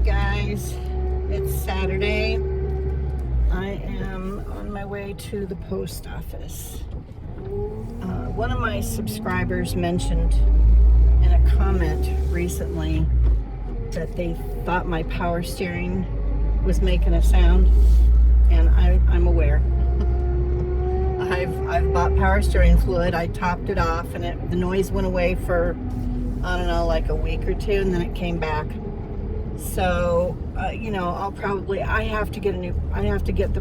guys, it's Saturday. I am on my way to the post office. One of my subscribers mentioned in a comment recently that they thought my power steering was making a sound, and I'm aware. I've bought power steering fluid. I topped it off, and the noise went away for, I don't know, like a week or two, and then it came back. So, I have to get the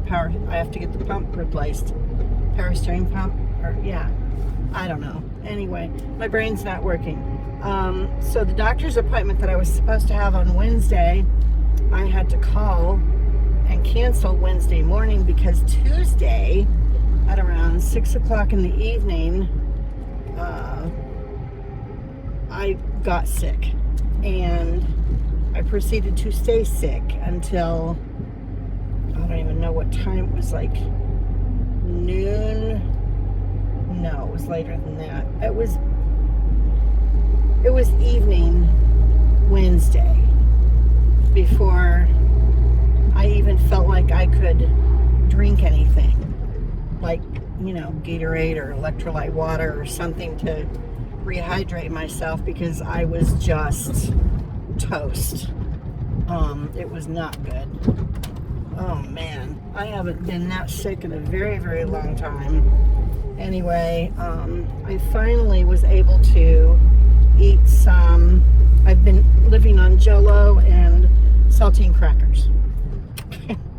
pump replaced. Power steering pump, I don't know. Anyway, my brain's not working. So the doctor's appointment that I was supposed to have on Wednesday, I had to call and cancel Wednesday morning because Tuesday at around 6 o'clock in the evening, I got sick, and I proceeded to stay sick until, I don't even know what time it was, like noon. No, it was later than that. It was evening Wednesday before I even felt like I could drink anything, like, Gatorade or electrolyte water or something to rehydrate myself, because I was just toast. It was not good. Oh man, I haven't been that sick in a very, very long time. Anyway, I finally was able to eat some. I've been living on Jell-O and saltine crackers.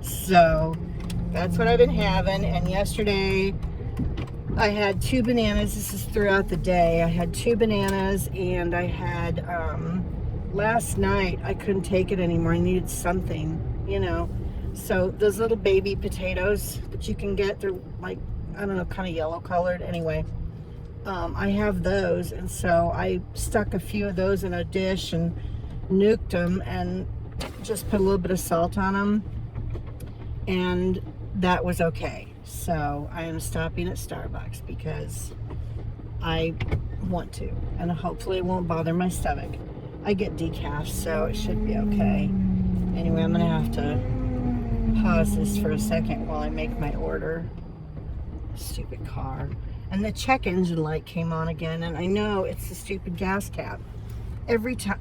So that's what I've been having. And yesterday I had 2 bananas. This is throughout the day. I had 2 bananas, and I had, last night I couldn't take it anymore. I needed something, So those little baby potatoes that you can get, they're like, I don't know, kind of yellow colored. Anyway, I have those, and so I stuck a few of those in a dish and nuked them and just put a little bit of salt on them, and that was okay. So I am stopping at Starbucks because I want to, and hopefully it won't bother my stomach. I get decaf, so it should be okay. Anyway, I'm gonna have to pause this for a second while I make my order. Stupid car. And the check engine light came on again, and I know it's the stupid gas cap. Every time,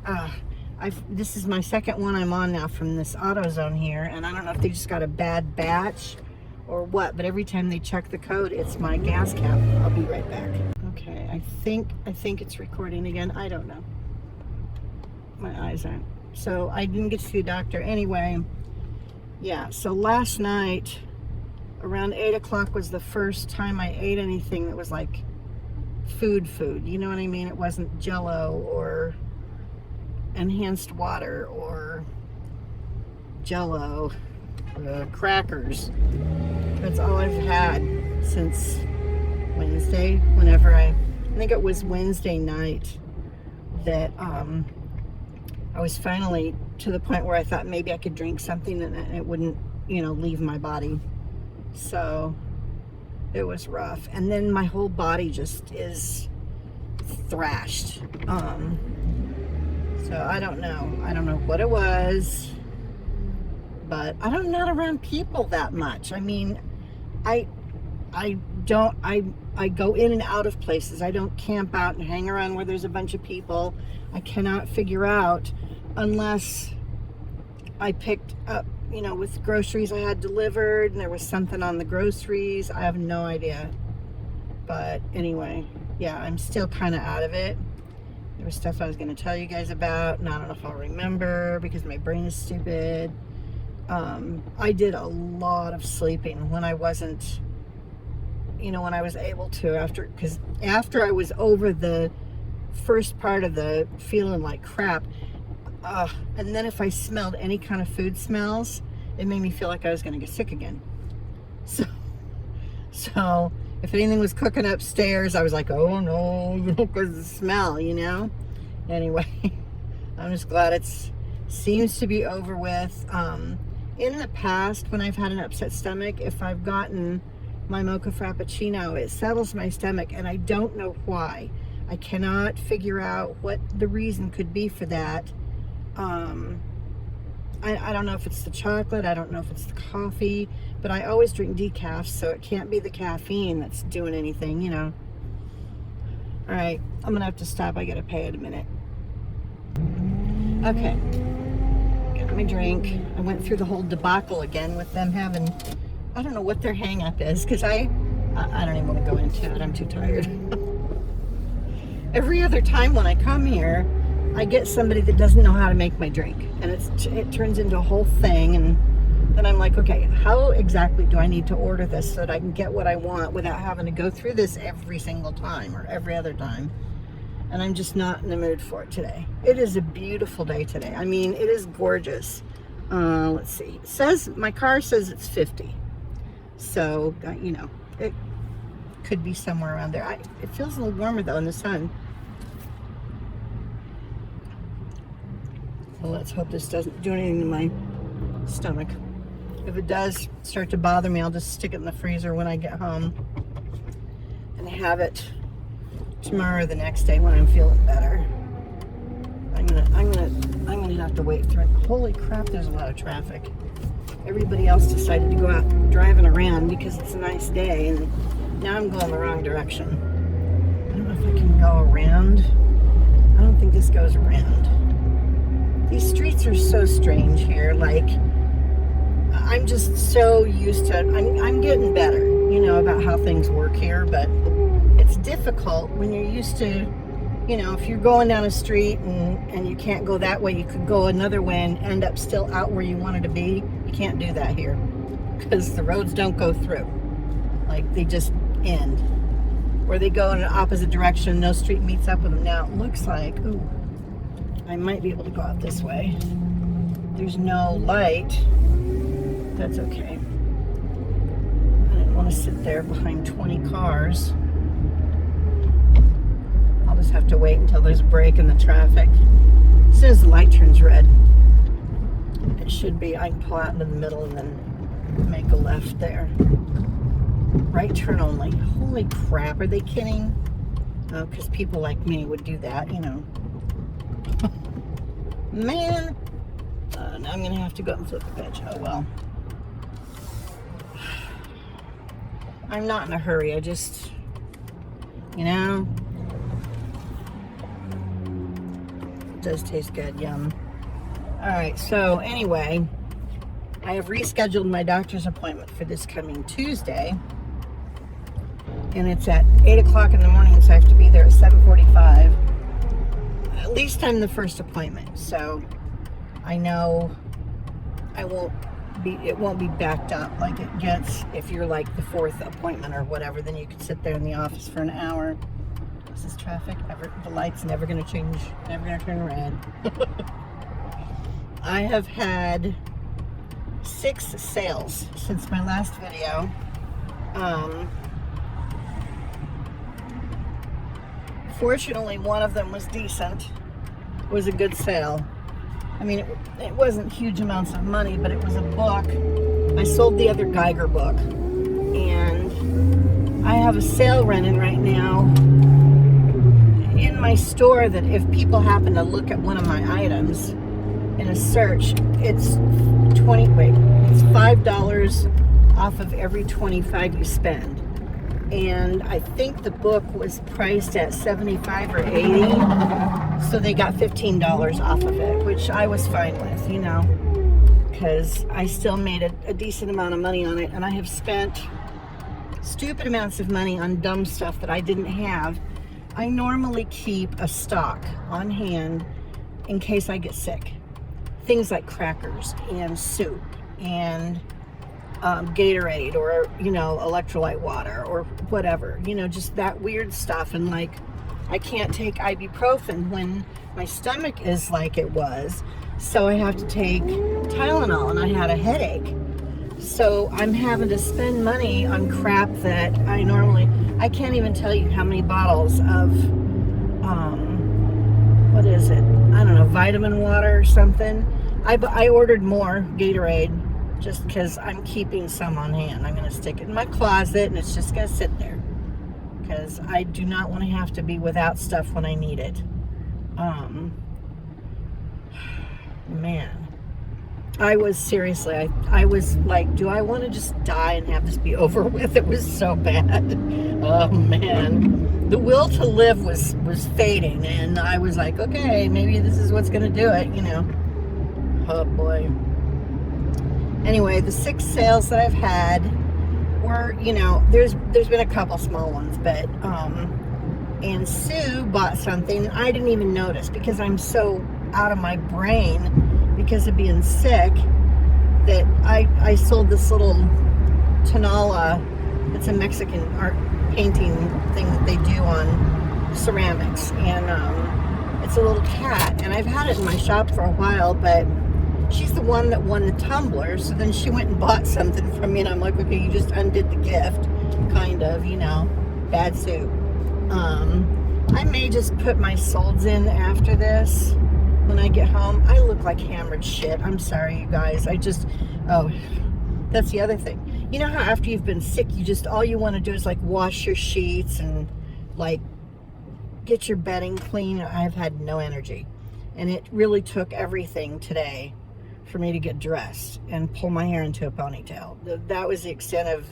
this is my second one I'm on now from this AutoZone here, and I don't know if they just got a bad batch or what, but every time they check the code, it's my gas cap. I'll be right back. Okay, I think it's recording again. I don't know. My eyes aren't. So I didn't get to see the doctor. Anyway, yeah, so last night around 8 o'clock was the first time I ate anything that was like food. You know what I mean? It wasn't Jell-O or enhanced water or Jell-O, crackers. That's all I've had since Wednesday. I think it was Wednesday night that I was finally to the point where I thought maybe I could drink something and it wouldn't, leave my body. So it was rough. And then my whole body just is thrashed. So I don't know what it was, but I'm not around people that much. I mean, I go in and out of places. I don't camp out and hang around where there's a bunch of people. I cannot figure out, unless I picked up, with groceries I had delivered and there was something on the groceries. I have no idea. But anyway, yeah, I'm still kind of out of it. There was stuff I was going to tell you guys about, and I don't know if I'll remember because my brain is stupid. I did a lot of sleeping when I wasn't, when I was able to, because after I was over the first part of the feeling like crap, and then if I smelled any kind of food smells, it made me feel like I was going to get sick again. So if anything was cooking upstairs, I was like, oh no, because of the smell, Anyway, I'm just glad it seems to be over with. In the past, when I've had an upset stomach, if I've gotten my mocha frappuccino, it settles my stomach, and I don't know why. I cannot figure out what the reason could be for that. I don't know if it's the chocolate, I don't know if it's the coffee, but I always drink decaf, so it can't be the caffeine that's doing anything, you know. All right, I'm gonna have to stop. I gotta pay in a minute. Okay, got my drink. I went through the whole debacle again with them having, I don't know what their hang up is, because I don't even want to go into it. I'm too tired. Every other time when I come here, I get somebody that doesn't know how to make my drink, and it turns into a whole thing, and then I'm like, okay, how exactly do I need to order this so that I can get what I want without having to go through this every single time or every other time? And I'm just not in the mood for it today. It is a beautiful day today. I mean, it is gorgeous. Let's see. It says, my car says it's 50. So, you know, it could be somewhere around there. It feels a little warmer though in the sun. Well, let's hope this doesn't do anything to my stomach. If it does start to bother me, I'll just stick it in the freezer when I get home and have it tomorrow or the next day when I'm feeling better. I'm gonna have to wait through it. Holy crap, there's a lot of traffic. Everybody else decided to go out driving around because it's a nice day, and now I'm going the wrong direction. I don't know if I can go around. I don't think this goes around. These streets are so strange here. Like, I'm just so used to, I'm getting better, you know, about how things work here, but it's difficult when you're used to, you know, if you're going down a street and you can't go that way, you could go another way and end up still out where you wanted to be. You can't do that here because the roads don't go through. Like, they just end. Or they go in an opposite direction, no street meets up with them. Now, it looks like, ooh, I might be able to go out this way. There's no light. That's okay. I didn't want to sit there behind 20 cars. I'll just have to wait until there's a break in the traffic. As soon as the light turns red, it should be, I can pull out into the middle and then make a left there. Right turn only. Holy crap, are they kidding? Oh, because people like me would do that, you know. Man, now I'm going to have to go up and flip the pitch. Oh, well. I'm not in a hurry. I just, you know, it does taste good. Yum. All right. So anyway, I have rescheduled my doctor's appointment for this coming Tuesday, and it's at 8 o'clock in the morning, so I have to be there at 7:45. At least I'm the first appointment, so I know it won't be backed up like it gets if you're like the fourth appointment or whatever. Then you could sit there in the office for an hour. This is traffic. The light's never going to change, never going to turn red. I have had 6 sales since my last video. Fortunately, one of them was decent. It was a good sale. I mean, it wasn't huge amounts of money, but it was a book. I sold the other Geiger book, and I have a sale running right now in my store that if people happen to look at one of my items in a search, it's $5 off of every $25 you spend. And I think the book was priced at $75 or $80, so they got $15 off of it, which I was fine with, you know, because I still made a decent amount of money on it, and I have spent stupid amounts of money on dumb stuff that I didn't have. I normally keep a stock on hand in case I get sick. Things like crackers and soup and Gatorade, or, you know, electrolyte water or whatever, you know, just that weird stuff. And like, I can't take ibuprofen when my stomach is like it was, so I have to take Tylenol, and I had a headache, so I'm having to spend money on crap that I can't even tell you how many bottles of what is it, I don't know, vitamin water or something. I ordered more Gatorade just because I'm keeping some on hand. I'm going to stick it in my closet, and it's just going to sit there because I do not want to have to be without stuff when I need it. Man, I was seriously, I was like, do I want to just die and have this be over with? It was so bad. Oh man. The will to live was fading, and I was like, okay, maybe this is what's gonna do it, you know. Oh boy. Anyway, the 6 sales that I've had were, you know, there's been a couple small ones, but and Sue bought something I didn't even notice because I'm so out of my brain because of being sick that I sold this little Tonala. It's a Mexican art painting thing that they do on ceramics, and it's a little cat, and I've had it in my shop for a while, but she's the one that won the tumbler, so then she went and bought something from me, and I'm like, okay, you just undid the gift, kind of, you know, bad Sue. I may just put my solds in after this when I get home. I look like hammered shit. I'm sorry, you guys. Oh, that's the other thing. You know how after you've been sick, all you want to do is like wash your sheets and like get your bedding clean. I've had no energy. And it really took everything today for me to get dressed and pull my hair into a ponytail. That was the extent of,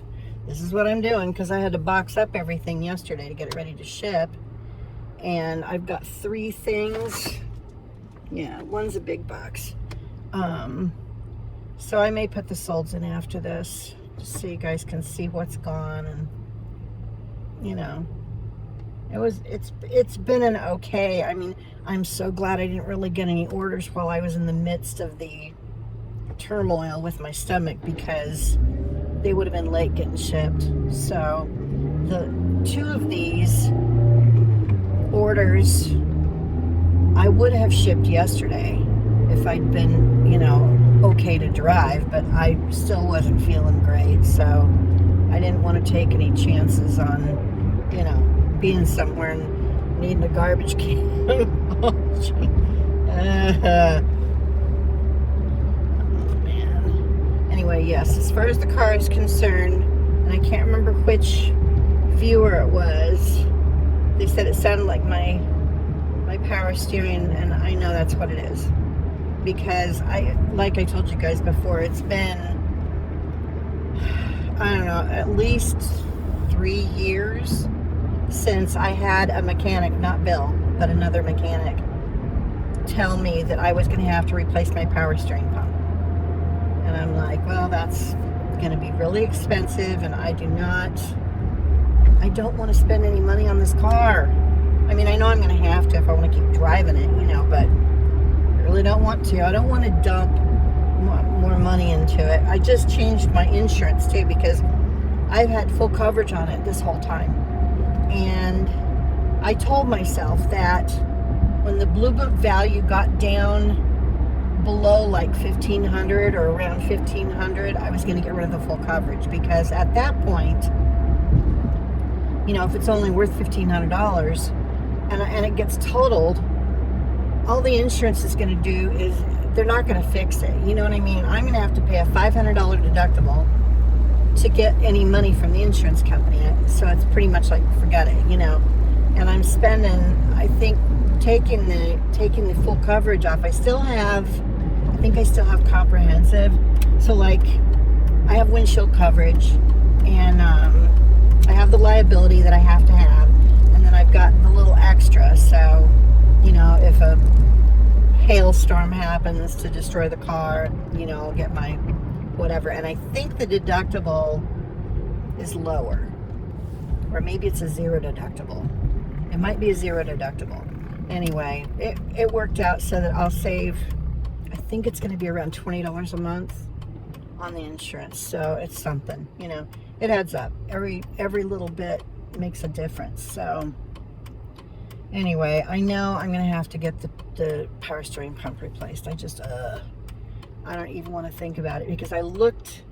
this is what I'm doing, because I had to box up everything yesterday to get it ready to ship. And I've got 3 things. Yeah, one's a big box. So I may put the solds in after this, just so you guys can see what's gone. And you know, it's been an okay. I mean, I'm so glad I didn't really get any orders while I was in the midst of the turmoil with my stomach, because they would have been late getting shipped. So the 2 of these orders I would have shipped yesterday if I'd been, you know, okay to drive, but I still wasn't feeling great, so I didn't want to take any chances on, you know, being somewhere and needing a garbage can. Oh man. Anyway, yes, as far as the car is concerned, and I can't remember which viewer it was, they said it sounded like my power steering, and I know that's what it is, because like I told you guys before, it's been, I don't know, at least 3 years since I had a mechanic, not Bill, but another mechanic, tell me that I was going to have to replace my power steering pump. And I'm like, well, that's going to be really expensive, and I don't want to spend any money on this car. I mean, I know I'm going to have to if I want to keep driving it, you know, but I really don't want to. I don't want to dump more money into it. I just changed my insurance too, because I've had full coverage on it this whole time. And I told myself that when the Blue Book value got down below like $1,500 or around $1,500, I was going to get rid of the full coverage, because at that point, you know, if it's only worth $1,500 and it gets totaled, all the insurance is going to do is they're not going to fix it. You know what I mean? I'm going to have to pay a $500 deductible to get any money from the insurance company. So it's pretty much like, forget it, you know. And I'm spending, I think, taking the full coverage off. I think I still have comprehensive. So like, I have windshield coverage, and I have the liability that I have to have, and then I've got the little extra, so, you know, if a hailstorm happens to destroy the car, you know, I'll get my whatever. And I think the deductible is lower, or maybe it's a 0 deductible. It might be a 0 deductible. Anyway, it worked out so that I'll save, I think it's going to be around $20 a month on the insurance. So it's something, you know, it adds up. Every little bit makes a difference. So anyway, I know I'm going to have to get the power steering pump replaced. I don't even want to think about it, because I looked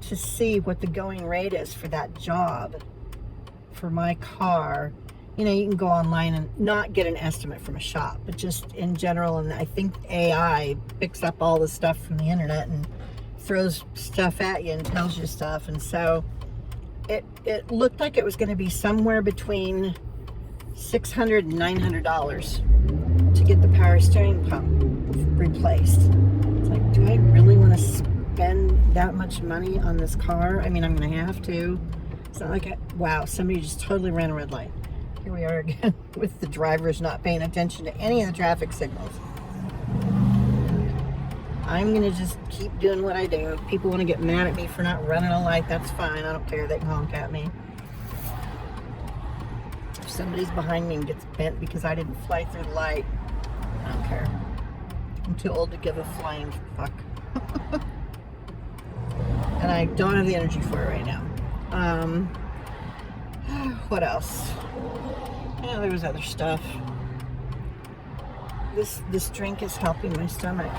to see what the going rate is for that job for my car. You know, you can go online and not get an estimate from a shop, but just in general. And I think AI picks up all the stuff from the internet and throws stuff at you and tells you stuff. And so it looked like it was going to be somewhere between $600 and $900 to get the power steering pump replaced. It's like, do I really want to that much money on this car. I mean, I'm gonna have to. It's not like wow, somebody just totally ran a red light. Here we are again with the drivers not paying attention to any of the traffic signals. I'm gonna just keep doing what I do. If people want to get mad at me for not running a light, that's fine. I don't care. They can honk at me. If somebody's behind me and gets bent because I didn't fly through the light, I don't care. I'm too old to give a flying fuck. And I don't have the energy for it right now. What else? Yeah, there was other stuff. This drink is helping my stomach.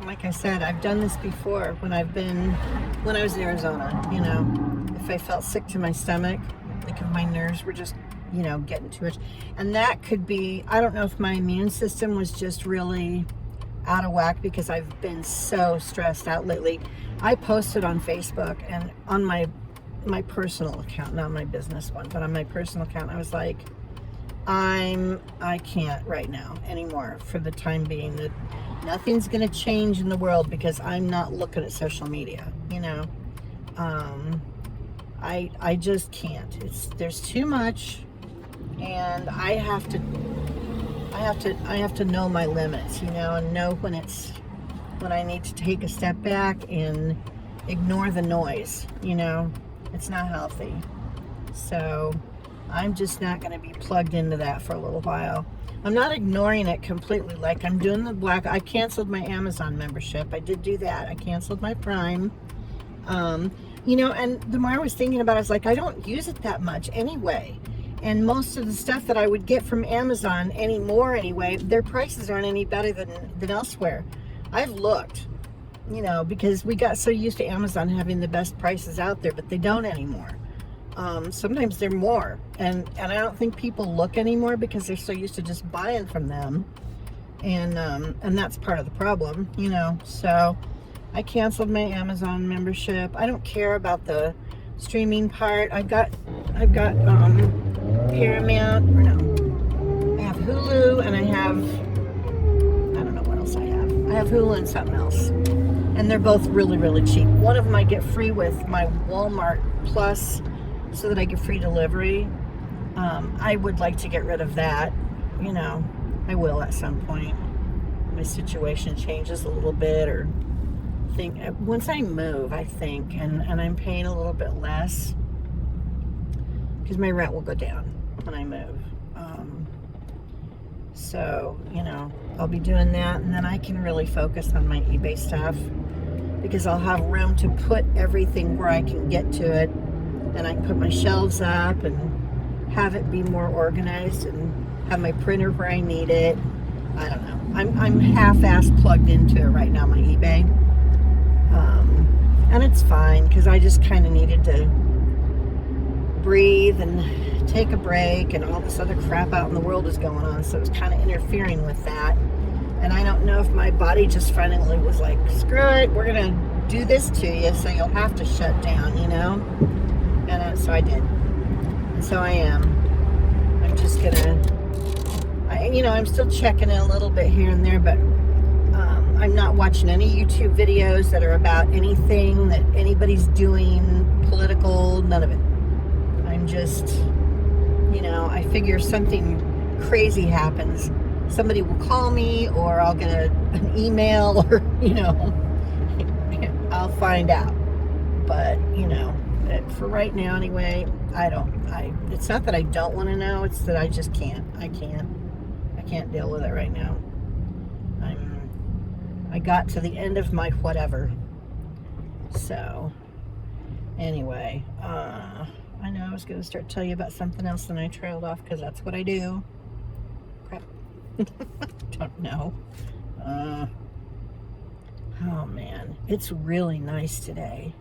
Like I said, I've done this before when I was in Arizona, you know, if I felt sick to my stomach, like if my nerves were just, you know, getting too much. And that could be, I don't know if my immune system was just really out of whack because I've been so stressed out lately. I posted on Facebook and on my personal account, not my business one, but on my personal account, I was like, I can't right now anymore for the time being. That nothing's going to change in the world because I'm not looking at social media, you know. I just can't. There's too much, and I have to know my limits, you know, and know when I need to take a step back and ignore the noise, you know. It's not healthy. So I'm just not going to be plugged into that for a little while. I'm not ignoring it completely. Like I'm doing I canceled my Amazon membership. I did do that. I canceled my Prime. You know, and the more I was thinking about it, I was like, I don't use it that much anyway. And most of the stuff that I would get from Amazon anymore anyway, their prices aren't any better than elsewhere. I've looked, you know, because we got so used to Amazon having the best prices out there, but they don't anymore. Sometimes they're more, and I don't think people look anymore because they're so used to just buying from them, and that's part of the problem, you know. So I canceled my Amazon membership. I don't care about the streaming part. I've got Paramount, or no, I have Hulu, and I don't know what else I have. I have Hulu and something else, and they're both really, really cheap. One of them I get free with my Walmart Plus, so that I get free delivery. I would like to get rid of that, you know. I will at some point. My situation changes a little bit, or once I move, I think, and I'm paying a little bit less because my rent will go down when I move. So, you know, I'll be doing that, and then I can really focus on my eBay stuff because I'll have room to put everything where I can get to it. And I can put my shelves up and have it be more organized and have my printer where I need it. I don't know. I'm half-assed plugged into it right now, my eBay. And it's fine because I just kind of needed to breathe and take a break, and all this other crap out in the world is going on. So it was kind of interfering with that. And I don't know if my body just finally was like, screw it, we're going to do this to you, so you'll have to shut down, you know? And so I did. And so I am. I'm just gonna, you know, I'm still checking in a little bit here and there, but I'm not watching any YouTube videos that are about anything that anybody's doing, political, none of it. I'm just, you know, I figure something crazy happens, somebody will call me, or I'll get an email, or, you know, I'll find out. But, you know, for right now anyway, it's not that I don't want to know, it's that I just can't. I can't deal with it right now. I got to the end of my whatever. So anyway, I know I was going to start telling you about something else, and I trailed off because that's what I do. Crap. Don't know. Oh man, it's really nice today.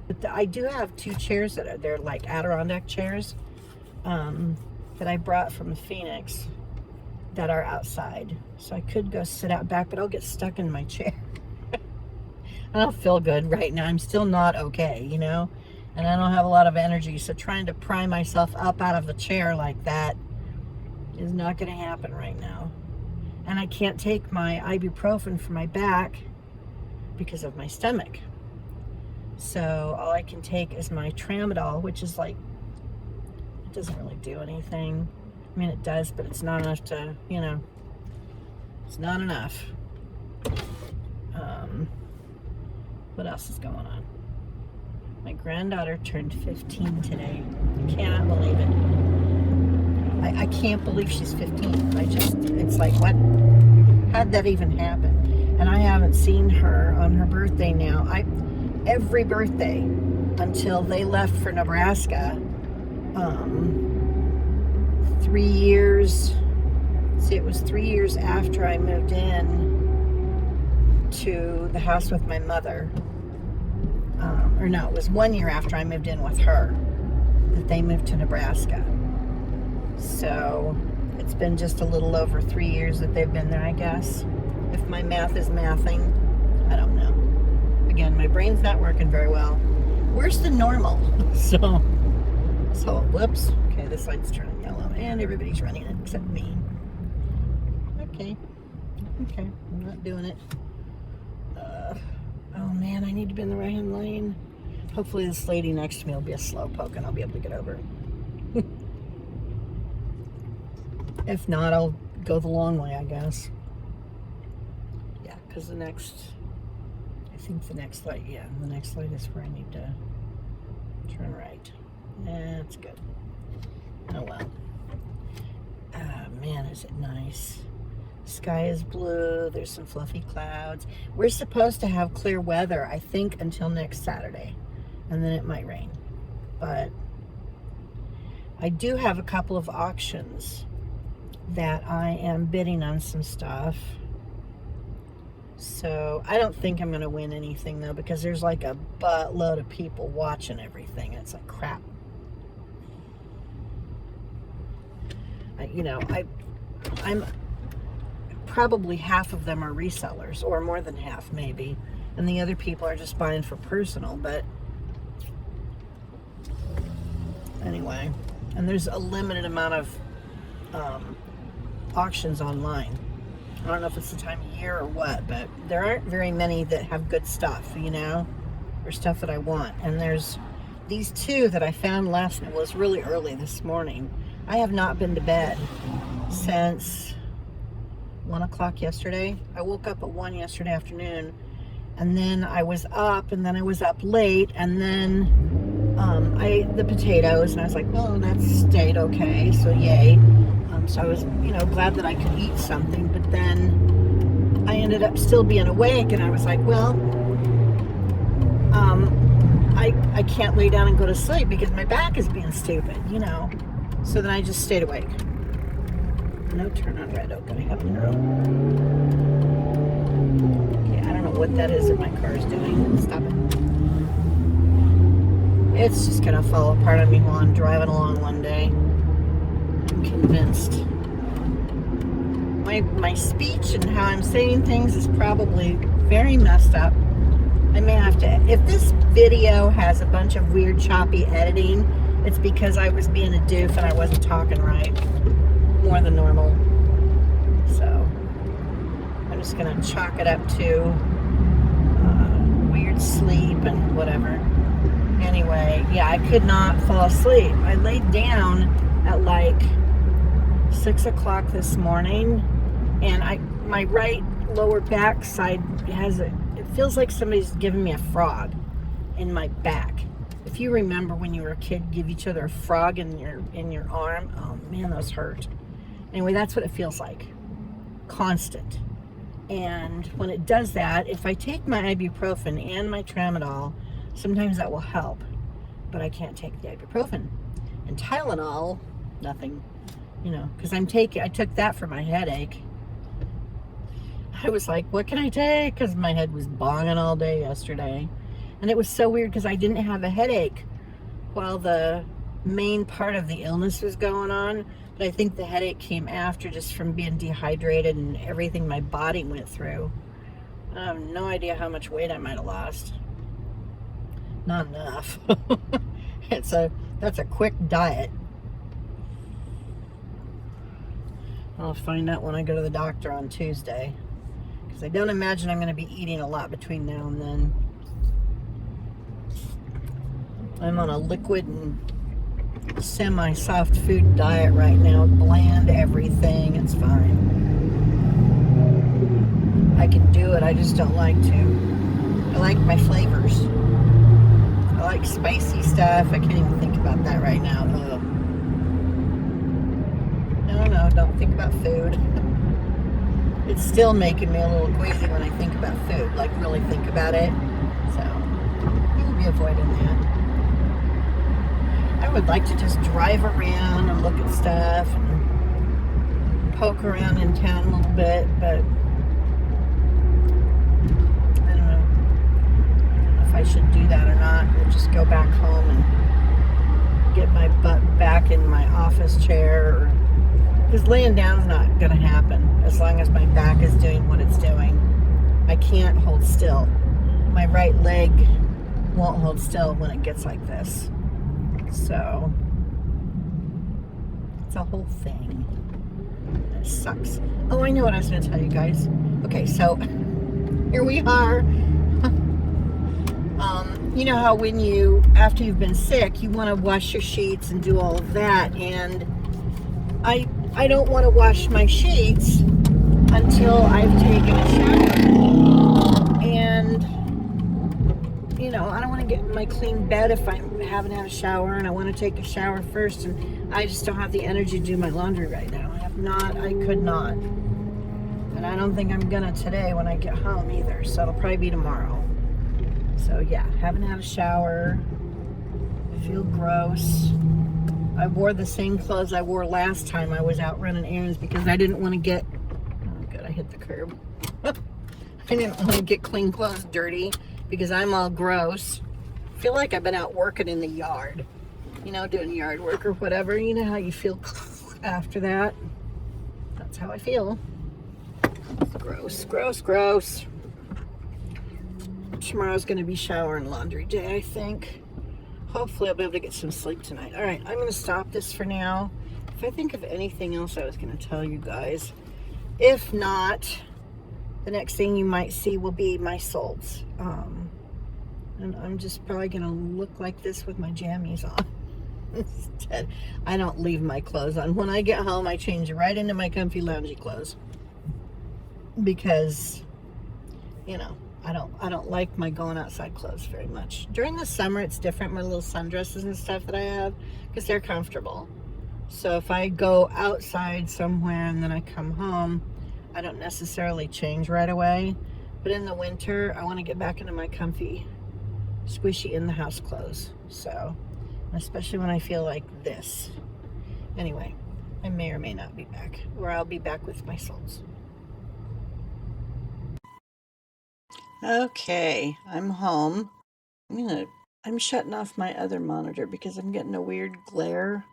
But I do have two chairs they're like Adirondack chairs that I brought from Phoenix that are outside. So I could go sit out back, but I'll get stuck in my chair. I don't feel good right now. I'm still not okay, you know, and I don't have a lot of energy. So trying to pry myself up out of the chair like that is not going to happen right now. And I can't take my ibuprofen for my back because of my stomach. So all I can take is my tramadol, which is like, it doesn't really do anything. I mean, it does, but it's not enough to, it's not enough. What else is going on? My granddaughter turned 15 today. I cannot believe it. I can't believe she's 15. It's like, what? How'd that even happen? And I haven't seen her on her birthday now. Every birthday until they left for Nebraska, 3 years. See, it was 3 years after I moved in to the house with my mother. Or no, it was 1 year after I moved in with her that they moved to Nebraska. So it's been just a little over 3 years that they've been there, I guess. If my math is mathing, I don't know. Again, my brain's not working very well. Worse than normal. So whoops. Okay, this light's turning yellow and everybody's running it except me. Okay, I'm not doing it. Oh man, I need to be in the right-hand lane. Hopefully this lady next to me will be a slowpoke and I'll be able to get over. If not, I'll go the long way, I guess. Yeah, because the next light, the next light is where I need to turn right. That's good. Oh well. Ah, man, is it nice. Sky is blue. There's some fluffy clouds. We're supposed to have clear weather, I think, until next Saturday. And then it might rain. But I do have a couple of auctions that I am bidding on some stuff. So I don't think I'm going to win anything, though, because there's like a buttload of people watching everything. It's like crap. I'm probably half of them are resellers, or more than half maybe, and the other people are just buying for personal. But anyway, and there's a limited amount of auctions online. I don't know if it's the time of year or what, but there aren't very many that have good stuff, or stuff that I want. And there's these two that I found last night. Well, it's really early this morning. I have not been to bed since 1 o'clock yesterday. I woke up at 1 yesterday afternoon, and then I was up, and then I was up late, and then I ate the potatoes, and I was like, well, that stayed okay, so yay. So I was, glad that I could eat something, but then I ended up still being awake, and I was like, well, I can't lay down and go to sleep because my back is being stupid, So then I just stayed awake. No turn on red open. I have no. Okay, I don't know what that is that my car is doing. Stop it. It's just gonna fall apart on me while I'm driving along one day. I'm convinced. My speech and how I'm saying things is probably very messed up. I may have to, if this video has a bunch of weird choppy editing, it's because I was being a doof and I wasn't talking right. More than normal. So I'm just gonna chalk it up to weird sleep and whatever. Anyway, yeah, I could not fall asleep. I laid down at like 6 o'clock this morning, and my right lower back side it feels like somebody's giving me a frog in my back. If you remember when you were a kid, give each other a frog in your arm. Oh man, those hurt. Anyway, that's what it feels like. Constant. And when it does that, if I take my ibuprofen and my tramadol, sometimes that will help. But I can't take the ibuprofen. And Tylenol, nothing. Because I took that for my headache. I was like, what can I take? Because my head was bonging all day yesterday. And it was so weird because I didn't have a headache while the main part of the illness was going on. But I think the headache came after, just from being dehydrated and everything my body went through. I have no idea how much weight I might have lost. Not enough. That's a quick diet. I'll find out when I go to the doctor on Tuesday. Because I don't imagine I'm going to be eating a lot between now and then. I'm on a liquid and semi-soft food diet right now. Bland everything. It's fine. I can do it. I just don't like to. I like my flavors. I like spicy stuff. I can't even think about that right now. Ugh. No, don't think about food. It's still making me a little queasy when I think about food, like really think about it. So, I'll be avoiding that. I would like to just drive around and look at stuff and poke around in town a little bit, but I don't know if I should do that or not. We'll just go back home and get my butt back in my office chair. Because laying down is not going to happen as long as my back is doing what it's doing. I can't hold still. My right leg won't hold still when it gets like this. So, it's a whole thing. It sucks. Oh, I know what I was going to tell you guys. Okay, so here we are. You know how when after you've been sick, you want to wash your sheets and do all of that, and I don't want to wash my sheets until I've taken a shower. And, I don't want to get in my clean bed if I haven't had a shower, and I want to take a shower first, and I just don't have the energy to do my laundry right now. I could not. And I don't think I'm gonna today when I get home either, so it'll probably be tomorrow. So yeah, haven't had a shower. I feel gross. I wore the same clothes I wore last time I was out running errands because I didn't want to get, oh good, I hit the curb. I didn't want to get clean clothes dirty because I'm all gross. I feel like I've been out working in the yard, doing yard work or whatever. You know how you feel after that? That's how I feel. Gross, gross, gross. Tomorrow's going to be shower and laundry day, I think. Hopefully I'll be able to get some sleep tonight. All right, I'm going to stop this for now. If I think of anything else I was going to tell you guys. If not, the next thing you might see will be my soles. And I'm just probably going to look like this with my jammies on. Instead, I don't leave my clothes on. When I get home, I change right into my comfy loungy clothes. Because, I don't like my going outside clothes very much. During the summer, it's different. My little sundresses and stuff that I have, because they're comfortable. So if I go outside somewhere and then I come home, I don't necessarily change right away. But in the winter, I want to get back into my comfy, squishy in the house clothes. So, especially when I feel like this. Anyway, I may or may not be back, or I'll be back with my soles. Okay, I'm home. I'm shutting off my other monitor because I'm getting a weird glare.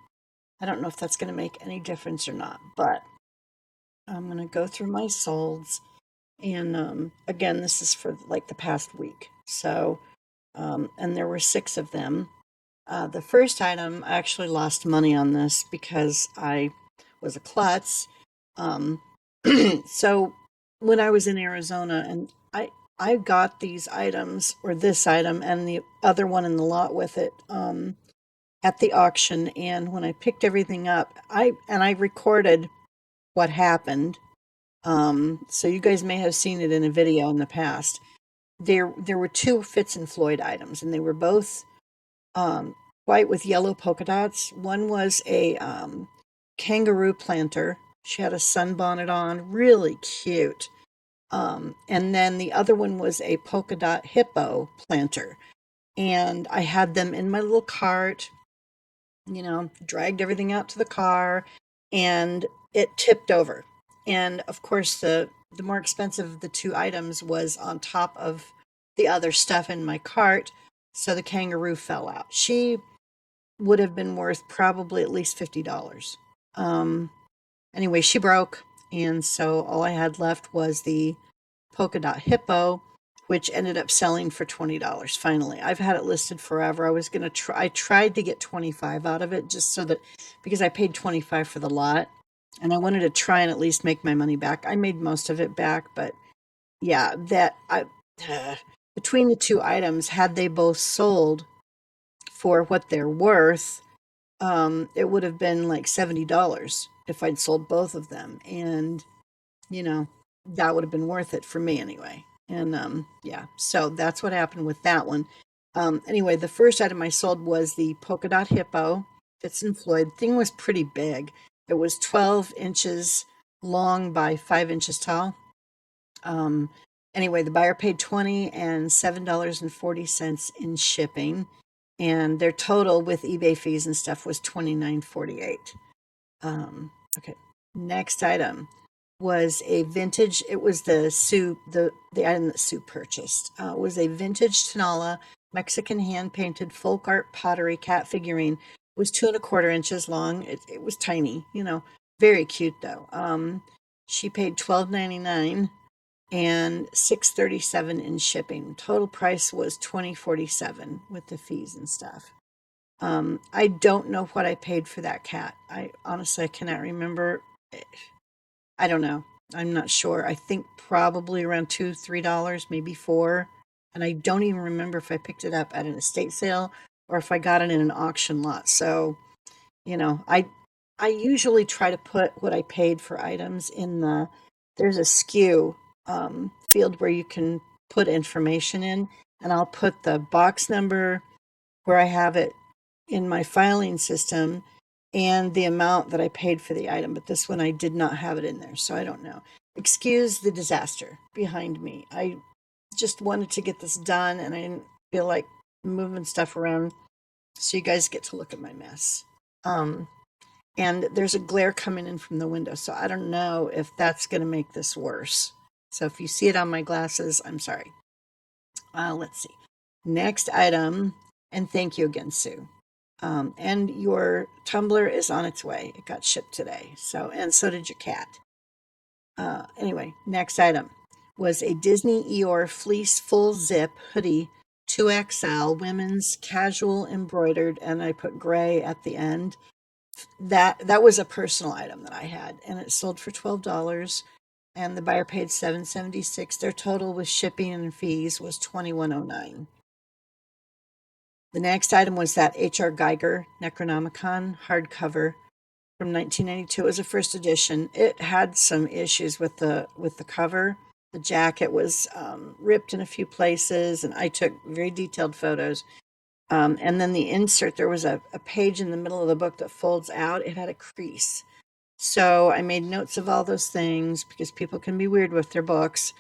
I don't know if that's going to make any difference or not, but I'm going to go through my soles. And again, this is for like the past week. So, and there were 6 of them. The first item, I actually lost money on this because I was a klutz. So when I was in Arizona, and I got these items, or this item and the other one in the lot with it, at the auction. And when I picked everything up, I recorded what happened. So you guys may have seen it in a video in the past. There were 2 Fitz and Floyd items, and they were both white with yellow polka dots. One was a kangaroo planter. She had a sunbonnet on, really cute. And then the other one was a polka dot hippo planter. And I had them in my little cart, dragged everything out to the car, and it tipped over. And of course, the more expensive of the 2 items was on top of the other stuff in my cart. So the kangaroo fell out. She would have been worth probably at least $50. Anyway, she broke. And so all I had left was the polka dot hippo, which ended up selling for $20 finally. I've had it listed forever. I tried to get 25 out of it just so that, because I paid 25 for the lot, and I wanted to try and at least make my money back. I made most of it back, but yeah, between the 2 items, had they both sold for what they're worth, it would have been like $70 if I'd sold both of them. And, you know, that would have been worth it for me anyway. And yeah, so that's what happened with that one. Anyway, the first item I sold was the polka dot hippo. Fitz and Floyd thing was pretty big. It was 12 inches long by 5 inches tall. Um, anyway, the buyer paid 20 and $7.40 in shipping, and their total with eBay fees and stuff was $29.48. Okay, next item was a vintage. It was the item that Sue purchased. Was a vintage Tonala Mexican hand painted folk art pottery cat figurine. It was 2¼ inches long. It was tiny, very cute though. She paid $12.99 and $6.37 in shipping. Total price was $20.47 with the fees and stuff. I don't know what I paid for that cat. I honestly cannot remember. I don't know. I'm not sure. I think probably around $2, $3, maybe $4. And I don't even remember if I picked it up at an estate sale or if I got it in an auction lot. So, I usually try to put what I paid for items in there's a SKU field where you can put information in, and I'll put the box number where I have it in my filing system and the amount that I paid for the item. But this one I did not have it in there, so I don't know. Excuse the disaster behind me. I just wanted to get this done, and I didn't feel like moving stuff around, so you guys get to look at my mess. And there's a glare coming in from the window, so I don't know if that's going to make this worse. So if you see it on my glasses, I'm sorry. Let's see. Next item, and thank you again, Sue. And your tumbler is on its way. It got shipped today. So, and so did your cat. Anyway, next item was a Disney Eeyore fleece full zip hoodie, 2XL, women's casual embroidered, and I put gray at the end. That was a personal item that I had, and it sold for $12, and the buyer paid $7.76. Their total with shipping and fees was $21.09. The next item was that H.R. Geiger Necronomicon hardcover from 1992. It was a first edition. It had some issues with the cover. The jacket was ripped in a few places, and I took very detailed photos. And then the insert, there was a page in the middle of the book that folds out. It had a crease. So I made notes of all those things because people can be weird with their books.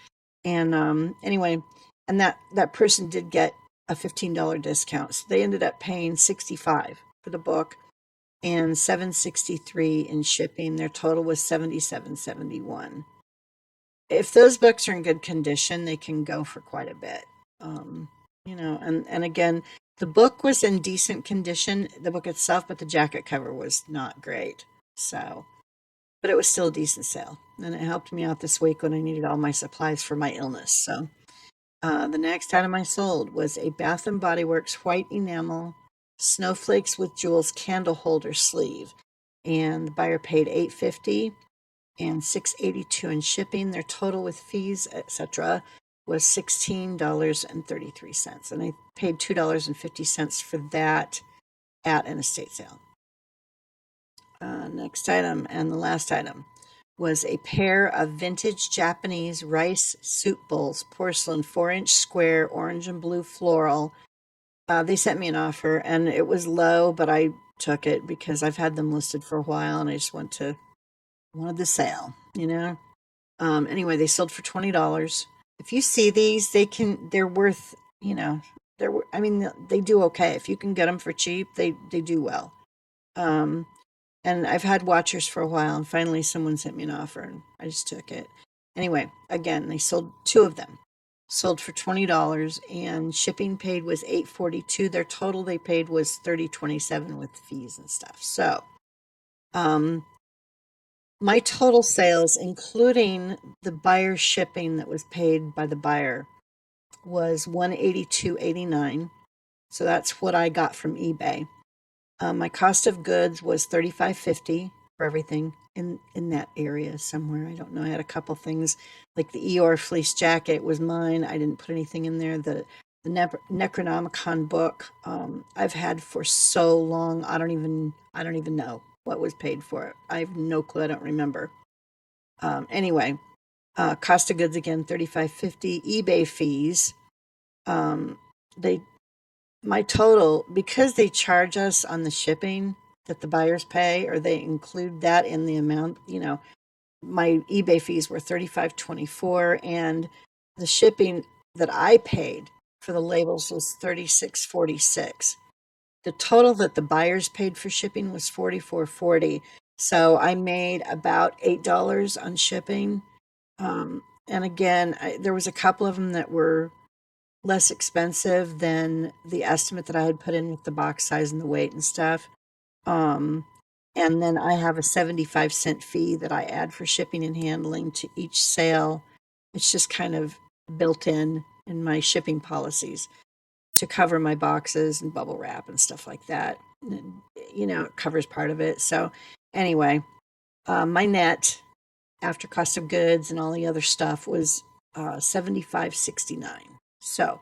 And anyway, and that person did get a $15 discount. So they ended up paying $65 for the book and $7.63 in shipping. Their total was $77.71. If those books are in good condition, they can go for quite a bit. And again, the book was in decent condition, the book itself, but the jacket cover was not great. So, but it was still a decent sale. And it helped me out this week when I needed all my supplies for my illness. So, the next item I sold was a Bath and Body Works white enamel snowflakes with jewels candle holder sleeve. And the buyer paid $8.50 and $6.82 in shipping. Their total with fees, etc., was $16.33, and I paid $2.50 for that at an estate sale. Next item, and the last item, was a pair of vintage Japanese rice soup bowls, porcelain, 4-inch square, orange and blue floral. They sent me an offer, and it was low, but I took it because I've had them listed for a while, and I just wanted the sale, Anyway, they sold for $20. If you see these, they're worth, they do okay. If you can get them for cheap, they do well. And I've had watchers for a while, and finally someone sent me an offer, and I just took it. Anyway, again, they sold 2 of them, sold for $20, and shipping paid was $8.42. Their total they paid was $30.27 with fees and stuff. So, my total sales, including the buyer shipping that was paid by the buyer, was $182.89. So that's what I got from eBay. My cost of goods was $35.50 for everything in that area somewhere. I don't know. I had a couple things like the Eeyore fleece jacket was mine. I didn't put anything in there. The the Necronomicon book. I've had for so long. I don't even know what was paid for it. I have no clue. I don't remember. Anyway, cost of goods again, $35.50. eBay fees. They My total, because they charge us on the shipping that the buyers pay, or they include that in the amount, my eBay fees were $35.24, and the shipping that I paid for the labels was $36.46. The total that the buyers paid for shipping was $44.40. So I made about $8 on shipping. And again, there was a couple of them that were less expensive than the estimate that I had put in with the box size and the weight and stuff. Um, and then I have a 75-cent fee that I add for shipping and handling to each sale. It's just kind of built in my shipping policies to cover my boxes and bubble wrap and stuff like that. And, it covers part of it. So anyway, my net after cost of goods and all the other stuff was $75.69. So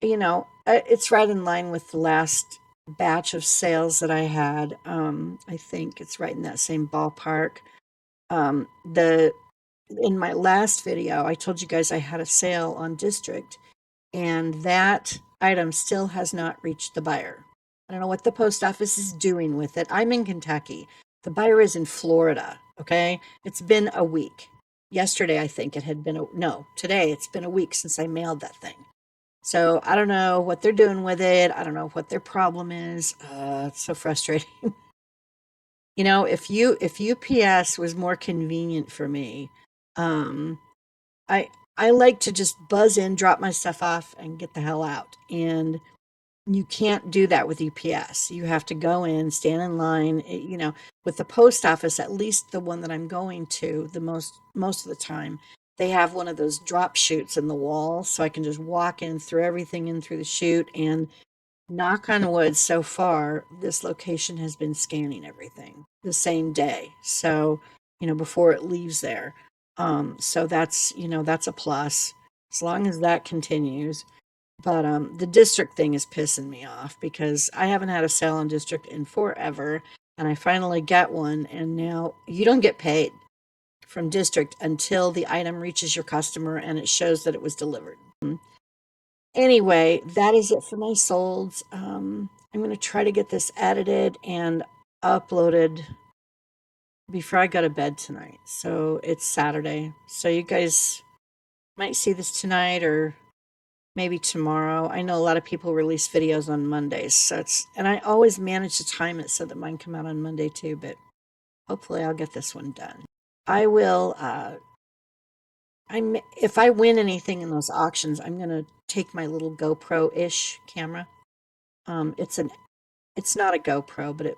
it's right in line with the last batch of sales that I had. I think it's right in that same ballpark. The In my last video, I told you guys I had a sale on District, and that item still has not reached the buyer. I don't know what the post office is doing with it. I'm in Kentucky. The buyer is in Florida. Okay, it's been a week. Yesterday, I think it had been no, today it's been a week since I mailed that thing. So I don't know what they're doing with it. I don't know what their problem is. It's so frustrating. If UPS was more convenient for me, um, I like to just buzz in, drop my stuff off, and get the hell out. And you can't do that with UPS. You have to go in, stand in line. With the post office, at least the one that I'm going to, the most of the time, they have one of those drop chutes in the wall, so I can just walk in, throw everything in through the chute, and knock on wood, so far, this location has been scanning everything the same day. So, before it leaves there. So that's a plus, as long as that continues. But the District thing is pissing me off because I haven't had a sale on District in forever, and I finally got one, and now you don't get paid from District until the item reaches your customer and it shows that it was delivered. Anyway, that is it for my solds. I'm going to try to get this edited and uploaded before I go to bed tonight. So it's Saturday. So you guys might see this tonight or maybe tomorrow. I know a lot of people release videos on Mondays. And I always manage to time it so that mine come out on Monday too, but hopefully I'll get this one done. I will, if I win anything in those auctions, I'm going to take my little GoPro-ish camera. It's not a GoPro, but it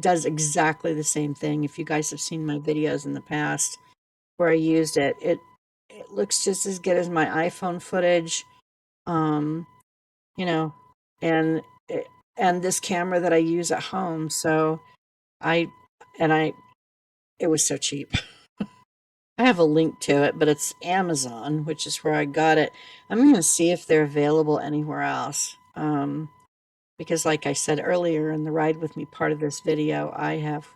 does exactly the same thing. If you guys have seen my videos in the past where I used it, it looks just as good as my iPhone footage. Um, you know, and and this camera that I use at home. So I it was so cheap. I have a link to it, but it's Amazon, which is where I got it. I'm going to see if they're available anywhere else. Because like I said earlier in the Ride With Me part of this video, I have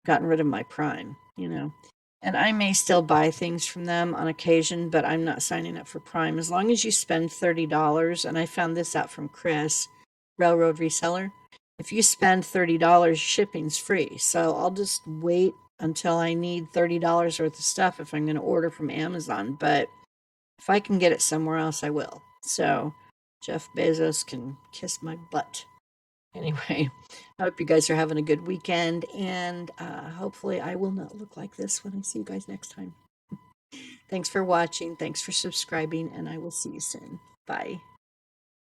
gotten rid of my Prime, And I may still buy things from them on occasion, but I'm not signing up for Prime. As long as you spend $30, and I found this out from Chris, Railroad Reseller. If you spend $30, shipping's free. So I'll just wait until I need $30 worth of stuff if I'm going to order from Amazon. But if I can get it somewhere else, I will. So Jeff Bezos can kiss my butt. Anyway, I hope you guys are having a good weekend, and hopefully I will not look like this when I see you guys next time. Thanks for watching. Thanks for subscribing, and I will see you soon. Bye.